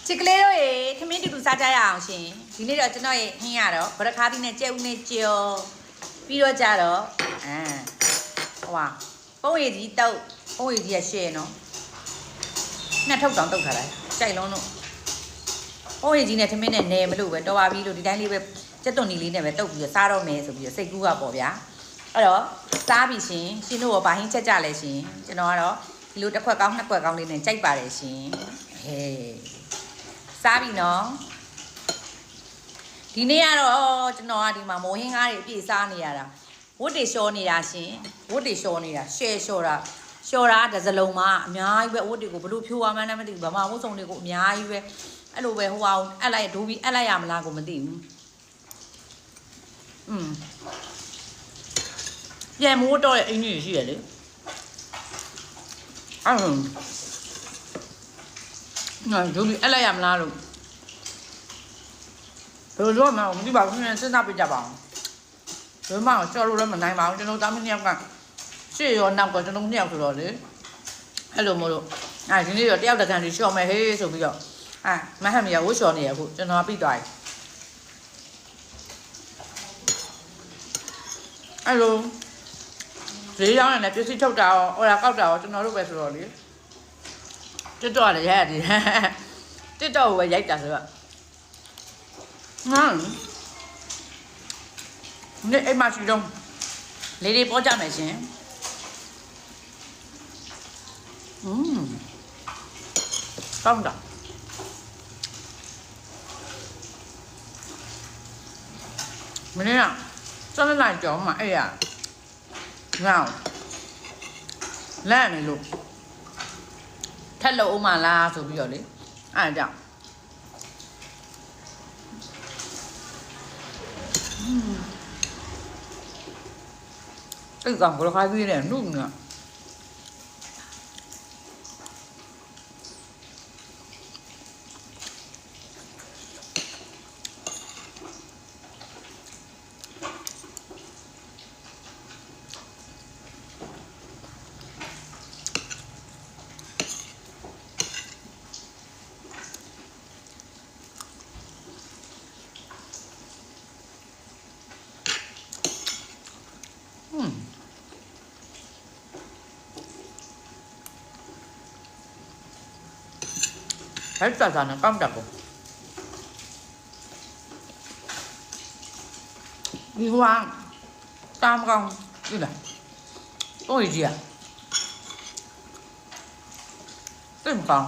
ချစ်ကလေးတို့ရေထမင်းတူတူစားကြရအောင်ရှင်ဒီနေ့တော့ကျွန်တော်ရေဟင်းရတော့ဗရခါးသီးနဲ့ကြက်ဥနဲ့ကြော်ပြီးတော့ကြတော့ဟိုပါပုံရည်ကြီးတုတ်ပုံရည်ကြီးရရှယ်နော်နှစ်ထုတ်တောင်တုတ်ထားလိုက်ကြိုက်လုံးလို့ပုံရည်ကြီးနဲ့ထမင်းနဲ့နယ်မလို့ပဲတော်ပါပြီလို့ဒီတိုင်းလေးပဲကြက်သွန်နီလေးနဲ့ပဲတုတ်ပြီးတော့စားတော့မယ်ဆိုပြီးတော့စိတ်ကူးကပေါ့ဗျာအဲ့တော့စားပြီရှင်ရှင်တို့ရောဗာဟင်းချက်ကြလဲရှင်ကျွန်တော်ကတော့ဒီလိုတစ်ခွက်ကောင်းနှစ်ခွက်ကောင်းလေးနဲ့ကြိုက်ပါတယ်ရှင်ဟေးစားပြီနော်ဒီနေ့ကတော့ကျွန်တော်ကဒီမှာမိုးဟင်းကားတွေအပြည့်စားနေရတာဝတ်တွေလျှော်နေတာရှင်ဝတ်တွေလျှော်နေတာရှယ်လျှော်တာတစ်စလုံးမှာအများကြီးပဲဝတ်တွေကိုဘလို့ဖြိုးရမှန်းလည်းမသိဘူးဗမာဝတ်စုံတွေကိုအများကြီးပဲအဲ့လိုပဲဟိုအောင်အပ်လိုက်ဒိုးပြီးအပ်လိုက်ရမလားကိုမသိဘူးပြန်မိုးတော့တဲ့အင်းကြီးရှိရလေနော်ဒိုးပြီးအပ်လိုက်ရမလားလို့ဘယ်လိုလုပ်မှမသိပါဘူးစဉ်းစားပြကြပါအောင်ဘယ်မှကြော်လို့လည်းမနိုင်ပါဘူးကျွန်တော်သားမနှစ်ယောက်ကရှေ့ရောနောက်ကကျွန်တော်နှစ်ယောက်ဆိုတော့လေအဲ့လိုမလို့ဒီနေ့တော့တယောက်တကန်ကြီးရှော့မယ်ဟေးဆိုပြီးတော့မဟမ်မီကဝှရှော့နေရအခုကျွန်တော်ပြီးသွားပြီအဲ့လိုဈေးရောက်နေတယ်ပစ္စည်းထုတ်တာရောဟိုလာကောက်တာရောကျွန်တော်တို့ပဲဆိုတော့လေတက်တော့လည်းရိုက်ရတယ်တက်တော့ပဲရိုက်တာဆိုတော့နေ့အိမ်မှာရှိတော့လေးလေးပေါ်ကြမယ်ရှင်ကောင်းတာမင်းကစနေလိုက်ကြောင်းမှာအဲ့ရငေါလန့်နေလို့ထက်လို့ဦးမလားဆိုပြီးတော့လေအဲ့ဒါကြောင့်အဲ့ကောင်ဘယ်လိုခိုင်းပြီးလဲနုနော်အဲ့ဒါကလည်းကောင်းတယ်ပေါ့ဒီကွာတမ်းကောင်းဒီလားတော့ကြီးอ่ะတင်ကောင်း